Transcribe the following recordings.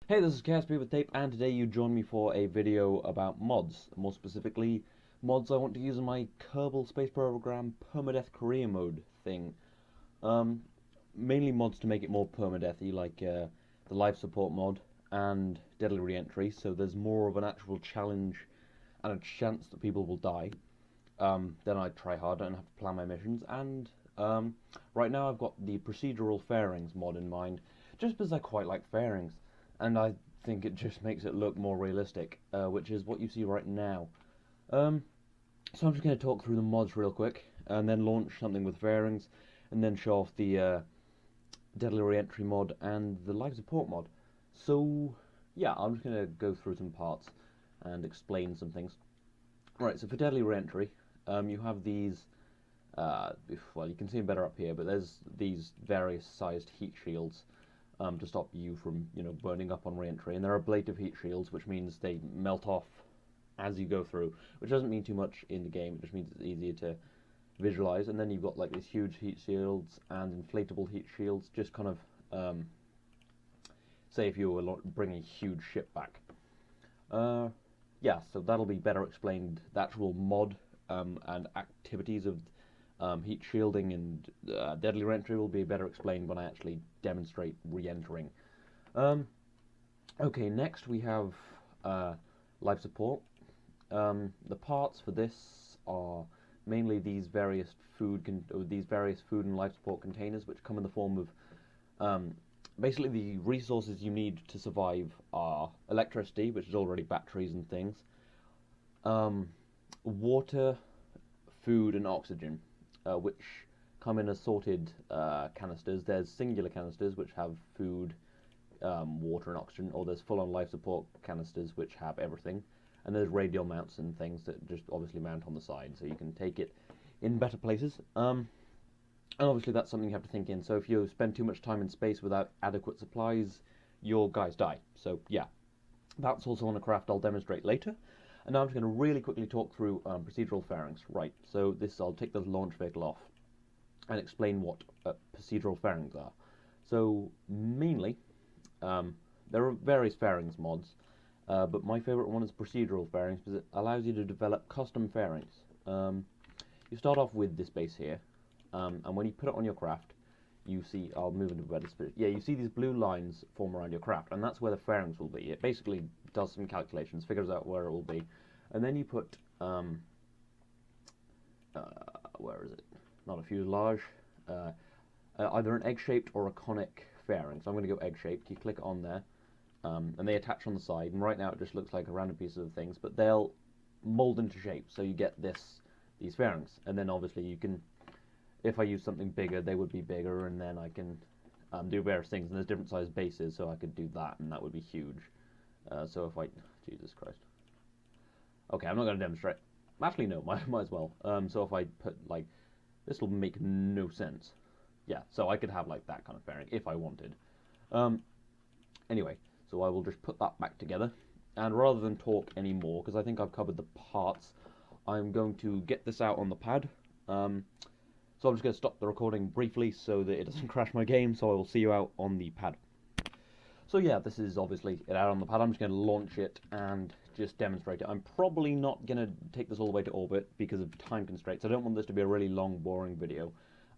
Hey, this is KSP with Tape, and today you join me for a video about mods. More specifically, mods I want to use in my Kerbal space program Permadeath career mode thing. Um, Mainly mods to make it more permadeathy, like the life support mod and deadly reentry, so there's more of an actual challenge and a chance that people will die. Then I try harder and have to plan my missions, and um, right now I've got the Procedural Fairings mod in mind, just because I quite like fairings, and I think it just makes it look more realistic, which is what you see right now. Um, so I'm just going to talk through the mods real quick, and then launch something with fairings, and then show off the Deadly Reentry mod and the Life Support mod. So yeah, I'm just going to go through some parts and explain some things. Right, so for Deadly Reentry, you have these. Well, you can see them better up here, but there's these various sized heat shields to stop you from, burning up on re-entry. And there are ablative heat shields, which means they melt off as you go through, which doesn't mean too much in the game. It just means it's easier to visualize. And then you've got like these huge heat shields and inflatable heat shields, just kind of say if you were bringing a huge ship back. Yeah, so that'll be better explained. The actual mod and activities of heat shielding and deadly reentry will be better explained when I actually demonstrate re-entering. Um, okay, next we have life support. The parts for this are mainly these various food and life support containers, which come in the form of basically the resources you need to survive are electricity, which is already batteries and things, um, water, food, and oxygen, which come in assorted canisters. There's singular canisters, which have food, water, and oxygen, or there's full-on life support canisters, which have everything. And there's radial mounts and things that just obviously mount on the side, so you can take it in better places. And obviously that's something you have to think in. So if you spend too much time in space without adequate supplies, your guys die. So yeah, that's also on a craft I'll demonstrate later. And now I'm just going to really quickly talk through procedural fairings. Right, so I'll take the launch vehicle off and explain what procedural fairings are. So mainly, there are various fairings mods, but my favorite one is procedural fairings because it allows you to develop custom fairings. You start off with this base here, and when you put it on your craft, you see, I'll move into better spirit. Yeah, you see these blue lines form around your craft, and that's where the fairings will be. It basically does some calculations, figures out where it will be, and then you put, where is it? Not a fuselage, either an egg-shaped or a conic fairing. So I'm going to go egg-shaped. You click on there, and they attach on the side. And right now it just looks like a random piece of things, but they'll mold into shape. So you get these fairings, and then obviously you can, if I use something bigger, they would be bigger, and then I can do various things. And there's different sized bases, so I could do that, and that would be huge. So if I, Jesus Christ. Okay, I'm not going to demonstrate. Actually, no, might as well. So if I put like, this will make no sense. Yeah, so I could have like that kind of fairing if I wanted. Anyway, so I will just put that back together, and rather than talk anymore, because I think I've covered the parts, I'm going to get this out on the pad. So I'm just going to stop the recording briefly so that it doesn't crash my game, so I will see you out on the pad. So yeah, this is obviously it out on the pad. I'm just going to launch it and just demonstrate it. I'm probably not going to take this all the way to orbit because of time constraints. I don't want this to be a really long, boring video.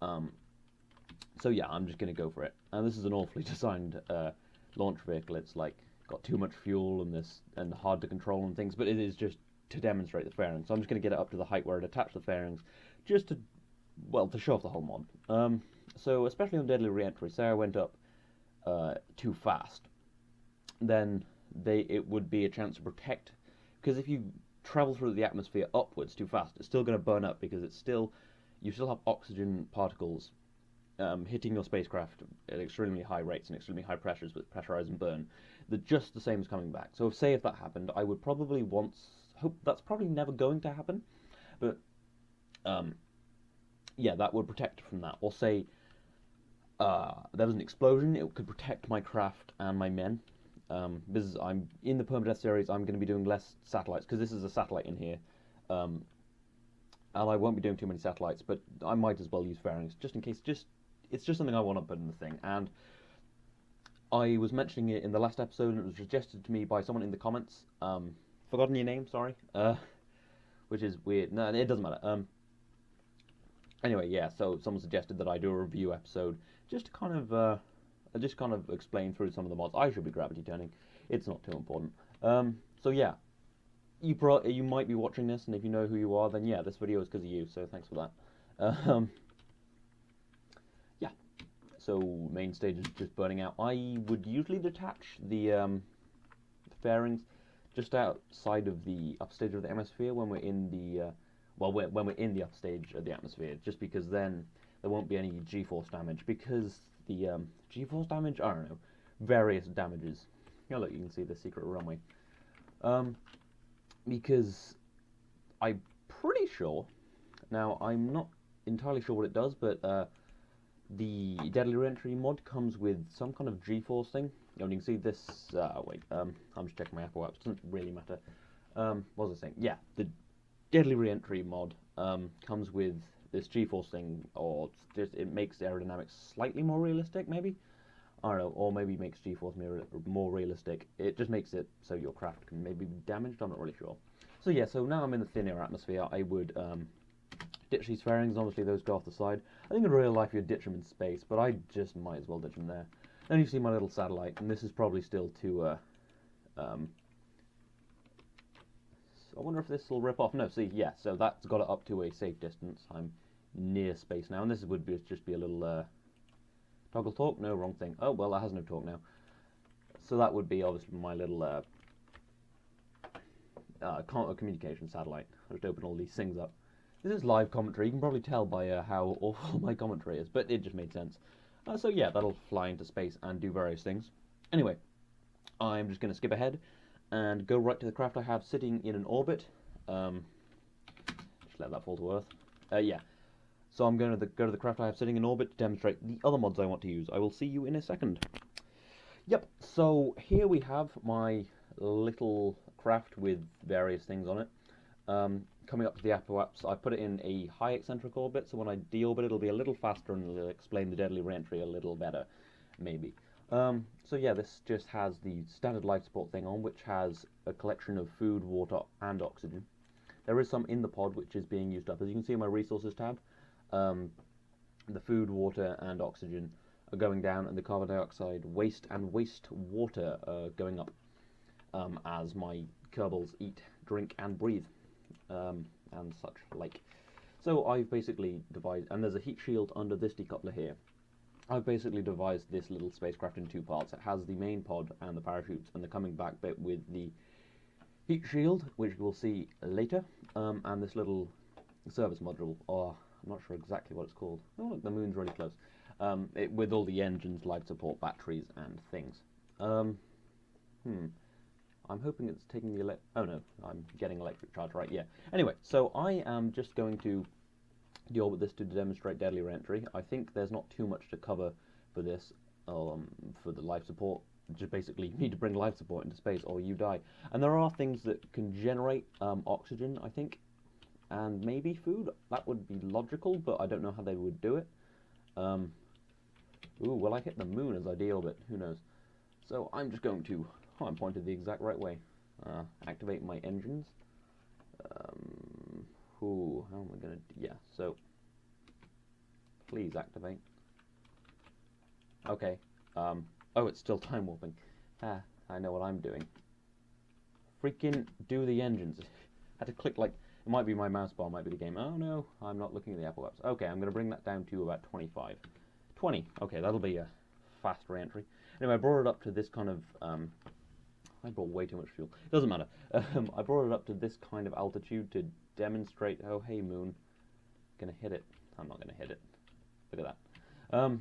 So yeah, I'm just going to go for it. And this is an awfully designed launch vehicle. It's like got too much fuel and hard to control and things, but it is just to demonstrate the fairings. So I'm just going to get it up to the height where it attached the fairings, just to, well, to show off the whole mod. So especially on Deadly Reentry, say I went up too fast, then it would be a chance to protect, because if you travel through the atmosphere upwards too fast, it's still going to burn up because you still have oxygen particles hitting your spacecraft at extremely high rates and extremely high pressures with pressurize and burn. Just the same as coming back. So if that happened, I would probably hope that's probably never going to happen, but yeah, that would protect from that. Or say there was an explosion, it could protect my craft and my men. Because I'm in the Permadeath series, I'm going to be doing less satellites because this is a satellite in here, and I won't be doing too many satellites. But I might as well use fairings just in case. It's just something I want to put in the thing, and I was mentioning it in the last episode, and it was suggested to me by someone in the comments. Forgotten your name, sorry. Which is weird. No, it doesn't matter. Anyway, yeah. So someone suggested that I do a review episode, just to kind of, just kind of explain through some of the mods. I should be gravity turning. It's not too important. So yeah, you might be watching this, and if you know who you are, then yeah, this video is because of you. So thanks for that. Yeah. So main stage is just burning out. I would usually detach the fairings just outside of the upstage of the atmosphere when we're in the when we're in the upstage of the atmosphere, just because then there won't be any G-force damage, because the G-force damage, I don't know, various damages. Yeah, look, you can see the secret runway. Because I'm pretty sure, now I'm not entirely sure what it does, but the Deadly Reentry mod comes with some kind of G-force thing. And you can see this, wait, I'm just checking my Apple apps, doesn't really matter. What was I saying? Yeah, the Deadly Reentry mod comes with this G-force thing, or just, it makes aerodynamics slightly more realistic, maybe? I don't know, or maybe makes G-force more realistic. It just makes it so your craft can maybe be damaged, I'm not really sure. So yeah, so now I'm in the thin air atmosphere, I would ditch these fairings. Obviously those go off the side. I think in real life you'd ditch them in space, but I just might as well ditch them there. Then you see my little satellite, and this is probably still too, I wonder if this will rip off. No, see, yeah, so that's got it up to a safe distance. I'm near space now, and this would just be a little, toggle talk? No, wrong thing. Oh, well, that has no talk now. So that would be, obviously, my little, communication satellite. I'll just open all these things up. This is live commentary. You can probably tell by how awful my commentary is, but it just made sense. So yeah, that'll fly into space and do various things. Anyway, I'm just going to skip ahead and go right to the craft I have sitting in an orbit. Just let that fall to Earth. Yeah. So I'm going to go to the craft I have sitting in orbit to demonstrate the other mods I want to use. I will see you in a second. Yep, so here we have my little craft with various things on it. Coming up to the apoapse, I put it in a high eccentric orbit, so when I deorbit it'll be a little faster and it'll explain the deadly reentry a little better, maybe. So yeah, this just has the standard life support thing on, which has a collection of food, water, and oxygen. There is some in the pod which is being used up. As you can see in my resources tab, the food, water, and oxygen are going down, and the carbon dioxide waste and wastewater are going up, as my Kerbals eat, drink, and breathe. And such like. So I've basically devised, and there's a heat shield under this decoupler here. I've basically devised this little spacecraft in two parts. It has the main pod and the parachutes, and the coming back bit with the heat shield, which we'll see later, and this little service module, or I'm not sure exactly what it's called. Oh look, the moon's really close. With all the engines, life support, batteries, and things. I'm hoping it's taking the oh no, I'm getting electric charge, right, yeah. Anyway, so I am just going to deorbit this to demonstrate deadly reentry. I think there's not too much to cover for this, for the life support. Just basically, you need to bring life support into space or you die. And there are things that can generate oxygen, I think, and maybe food. That would be logical, but I don't know how they would do it. Ooh, will I hit the moon as I deorbit? Who knows? So I'm just going to... Oh, I'm pointed the exact right way. Activate my engines. Ooh, how am I going to... Yeah, so... Please activate. Okay. Oh, it's still time warping. I know what I'm doing. Freaking do the engines. I had to click like... It might be my mouse bar, might be the game. Oh no, I'm not looking at the Apple apps. Okay, I'm going to bring that down to about 25. 20. Okay, that'll be a fast re-entry. Anyway, I brought it up to this kind of... I brought way too much fuel. It doesn't matter. I brought it up to this kind of altitude to demonstrate... Oh, hey, moon. Gonna hit it. I'm not gonna hit it. Look at that.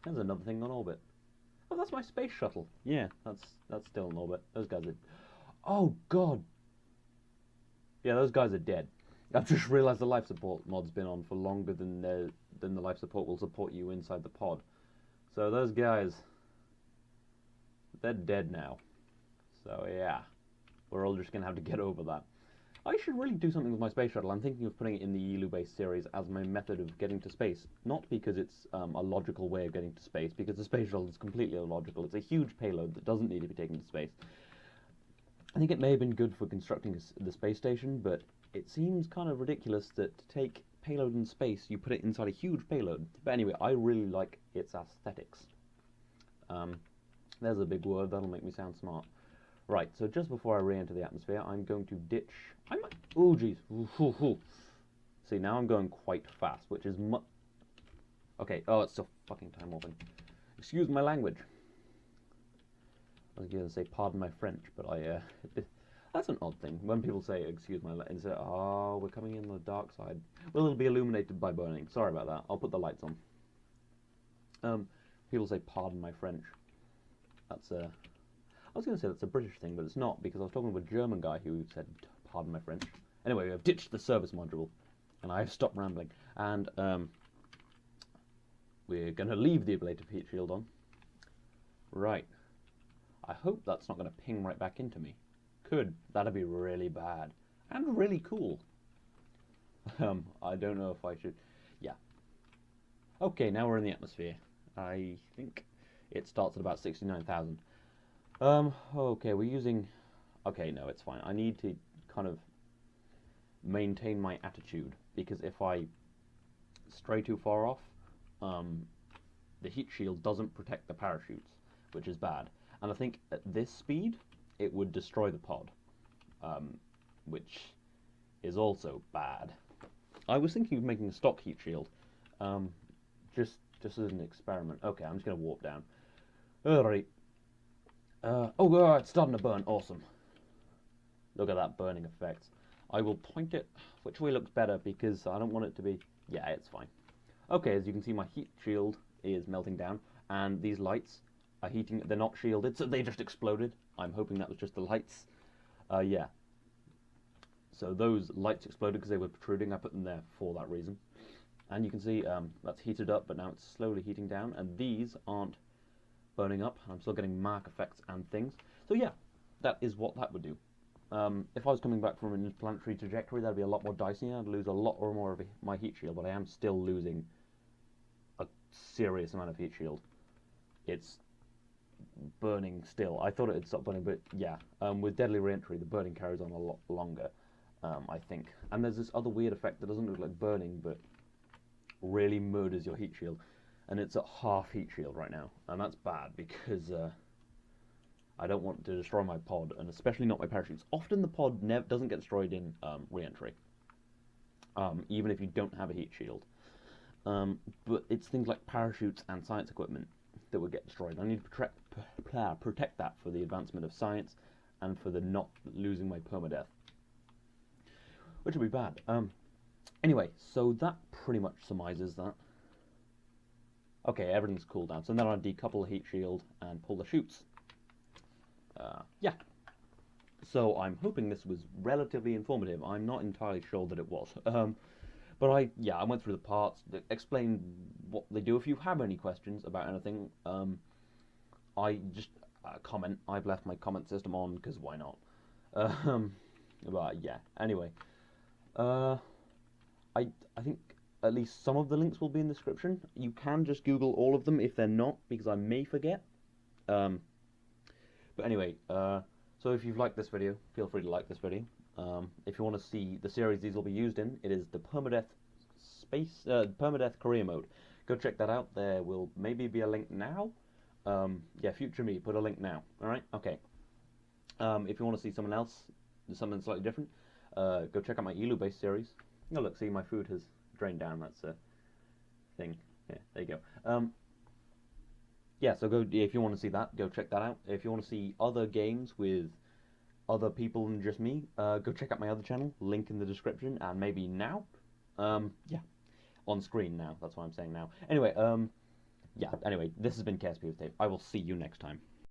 There's another thing on orbit. Oh, that's my space shuttle. Yeah, that's still in orbit. Those guys are... Oh, God. Yeah, those guys are dead. I've just realised the life support mod's been on for longer than the life support will support you inside the pod. So those guys, they're dead now. So yeah, we're all just going to have to get over that. I should really do something with my space shuttle. I'm thinking of putting it in the Elu-based series as my method of getting to space. Not because it's a logical way of getting to space, because the space shuttle is completely illogical. It's a huge payload that doesn't need to be taken to space. I think it may have been good for constructing the space station, but it seems kind of ridiculous that to take payload in space, you put it inside a huge payload. But anyway, I really like its aesthetics. There's a big word, that'll make me sound smart. Right, so just before I re-enter the atmosphere, I'm going to ditch... Oh, jeez. See, now I'm going quite fast, which is Okay, oh, it's so fucking time-warping. Excuse my language. I was going to say, pardon my French, but that's an odd thing. When people say, excuse my language, they say, oh, we're coming in the dark side. Well, it'll be illuminated by burning. Sorry about that. I'll put the lights on. People say, pardon my French. That's I was going to say that's a British thing, but it's not, because I was talking to a German guy who said, pardon my French. Anyway, I've ditched the service module, and I've stopped rambling. And we're going to leave the ablative heat shield on. Right. I hope that's not going to ping right back into me. Could. That'd be really bad. And really cool. I don't know if I should... Yeah. Okay, now we're in the atmosphere. I think it starts at about 69,000. Okay, we're using... Okay, no, it's fine. I need to kind of maintain my attitude, because if I stray too far off, the heat shield doesn't protect the parachutes, which is bad. And I think at this speed, it would destroy the pod, which is also bad. I was thinking of making a stock heat shield, just as an experiment. Okay, I'm just going to warp down. Alright. Oh god, it's starting to burn. Awesome. Look at that burning effect. I will point it which way looks better, because I don't want it to be... Yeah, it's fine. Okay, as you can see, my heat shield is melting down, and these lights are heating. They're not shielded, so they just exploded. I'm hoping that was just the lights. Yeah. So those lights exploded because they were protruding. I put them there for that reason. And you can see that's heated up, but now it's slowly heating down, and these aren't burning up. I'm still getting mark effects and things. So yeah, that is what that would do. If I was coming back from an interplanetary trajectory, that'd be a lot more dicey. I'd lose a lot or more of my heat shield, but I am still losing a serious amount of heat shield. It's burning still. I thought it had stopped burning, but yeah, with deadly reentry, the burning carries on a lot longer, I think. And there's this other weird effect that doesn't look like burning, but really murders your heat shield. And it's at half heat shield right now, and that's bad, because I don't want to destroy my pod, and especially not my parachutes. Often the pod doesn't get destroyed in re-entry, even if you don't have a heat shield. But it's things like parachutes and science equipment that would get destroyed. I need to protect that for the advancement of science and for the not losing my permadeath, which would be bad. Anyway, so that pretty much surmises that. Okay, everything's cooled down. So now I decouple the heat shield and pull the chutes. Yeah. So I'm hoping this was relatively informative. I'm not entirely sure that it was. But I went through the parts, explained what they do. If you have any questions about anything, I just comment. I've left my comment system on, because why not? But yeah, anyway. I think at least some of the links will be in the description. You can just Google all of them if they're not, because I may forget. But anyway, so if you've liked this video, feel free to like this video. If you want to see the series these will be used in, it is the Permadeath Permadeath career mode. Go check that out. There will maybe be a link now. Yeah, future me, put a link now. Alright, okay. If you want to see someone else, something slightly different, go check out my Elu-based series. Oh look, see, my food has drained down. That's a thing. Yeah, there you go. Yeah, so go, if you want to see that, go check that out. If you want to see other games with other people than just me, go check out my other channel, link in the description, and maybe now. Yeah, on screen now, that's what I'm saying now. Anyway, yeah, anyway, this has been KSP with Dave. I will see you next time.